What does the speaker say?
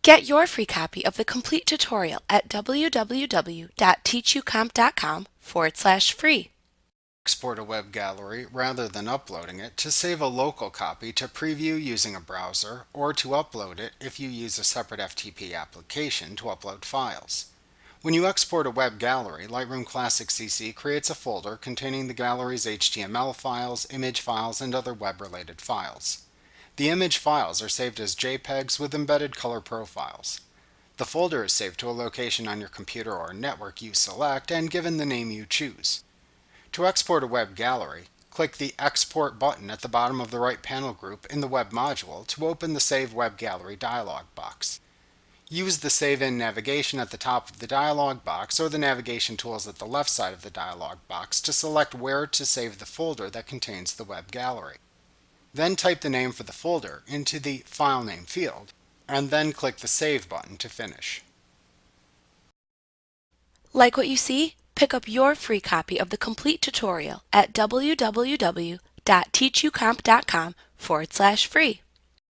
Get your free copy of the complete tutorial at www.teachucomp.com/free. Export a web gallery rather than uploading it to save a local copy to preview using a browser, or to upload it if you use a separate FTP application to upload files. When you export a web gallery, Lightroom Classic CC creates a folder containing the gallery's HTML files, image files, and other web-related files. The image files are saved as JPEGs with embedded color profiles. The folder is saved to a location on your computer or network you select and given the name you choose. To export a web gallery, click the Export button at the bottom of the right panel group in the Web module to open the Save Web Gallery dialog box. Use the Save In navigation at the top of the dialog box or the navigation tools at the left side of the dialog box to select where to save the folder that contains the web gallery. Then type the name for the folder into the File Name field, and then click the Save button to finish. Like what you see? Pick up your free copy of the complete tutorial at www.teachucomp.com/free.